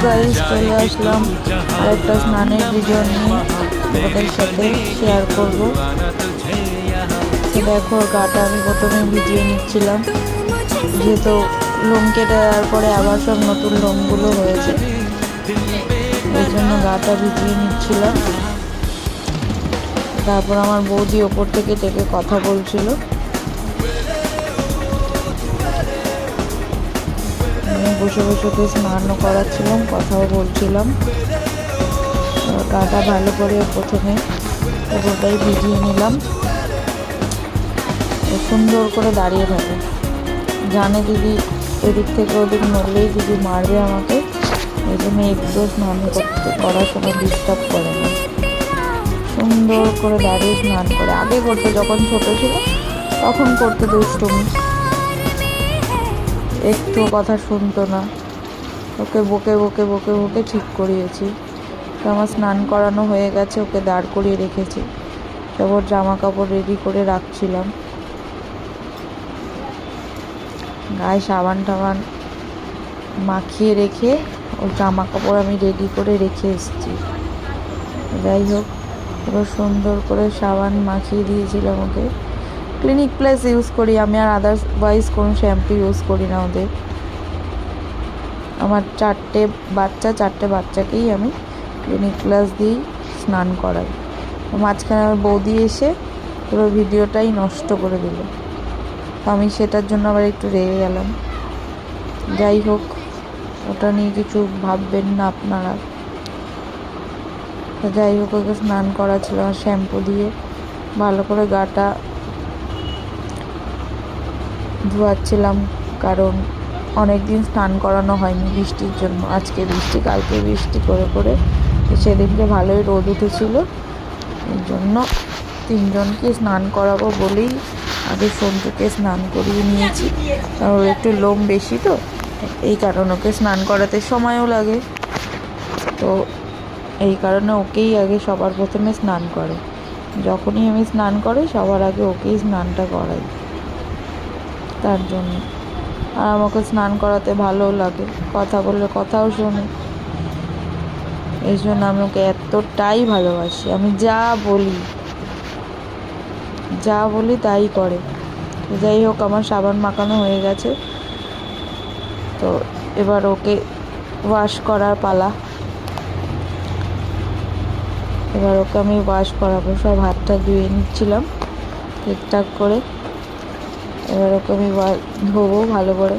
Guys, চলে আসলাম আরেকটা স্নানের ভিডিও নিয়ে তোমাদের সাথে শেয়ার করব। তো দেখো, গাটা আমি প্রথমে ভিজিয়ে নিচ্ছিলাম, যেহেতু লোম কেটে দেওয়ার পরে আবার সব নতুন লোমগুলো হয়েছে, এই জন্য গাটা ভিজিয়ে নিচ্ছিলাম। তারপর আমার বৌদি ওপর থেকে ডেকে কথা বলছিল, আমি বসে বসে ওকে স্নানও করাচ্ছিলাম, কথাও বলছিলাম। গাটা ভালো করে প্রথমে পুরোটাই ভিজিয়ে নিলাম। সুন্দর করে দাঁড়িয়ে থাকে, জানে দিদি এদিক থেকে ওদিক নড়লেই দিদি মারবে আমাকে, এই জন্য একটু স্নান করার সময় ডিস্টার্ব করে না, সুন্দর করে দাঁড়িয়ে স্নান করে। আগে করতে, যখন ছোট ছিল তখন করতে দুষ্টুমি, একটু কথা শুনতো না, ওকে বকে বকে বকে বকে ঠিক করিয়েছি। তো আমার স্নান করানো হয়ে গেছে, ওকে দাঁড় করিয়ে রেখেছি, সব ওর জামা কাপড় রেডি করে রাখছিলাম। গায়ে সাবান টাবান মাখিয়ে রেখে ওর জামা কাপড় আমি রেডি করে রেখে এসেছি। যাই হোক, পুরো সুন্দর করে সাবান মাখিয়ে দিয়েছিলাম ওকে। ক্লিনিক প্লাস ইউজ করি আমি, আর আদারওয়াইজ কোনো শ্যাম্পু ইউজ করি না ওদের। আমার চারটে বাচ্চাকেই আমি ক্লিনিক প্লাস দিয়েই স্নান করাই। মাঝখানে আমার বৌদি এসে পুরো ভিডিওটাই নষ্ট করে দিল, তো আমি সেটার জন্য আবার একটু রেগে গেলাম। যাই হোক, ওটা নিয়ে কিছু ভাববেন না আপনারা। তো যাই হোক, ওকে স্নান করা ছিল, শ্যাম্পু দিয়ে ভালো করে গাটা ধোয়াচ্ছিলাম, কারণ অনেক দিন স্নান করানো হয়নি বৃষ্টির জন্য। আজকে বৃষ্টি, কালকে বৃষ্টি করে করে সেদিনকে ভালোই রোদ উঠেছিল, এই জন্য তিনজনকে স্নান করাবো বলেই আগে সন্তুকে স্নান করিয়ে নিয়েছি। কারণ ওর একটু লোম বেশি, তো এই কারণে ওকে স্নান করাতে সময়ও লাগে, তো এই কারণে ওকেই আগে সবার প্রথমে স্নান করে। যখনই আমি স্নান করি সবার আগে ওকেই স্নানটা করাই, তার জন্য। আর আমাকে স্নান করাতে ভালোও লাগে, কথা বললে কথাও শোনে, এই জন্য আমি ওকে এতটাই ভালোবাসি। আমি যা বলি তাই করে। যাই হোক, আমার সাবান মাখানো হয়ে গেছে, তো এবার ওকে ওয়াশ করার পালা। এবার ওকে আমি ওয়াশ করাবো, সব হাতটা ধুয়ে নিচ্ছিলাম ঠিকঠাক করে। এবার ওকে আমি ধোবো ভালো করে।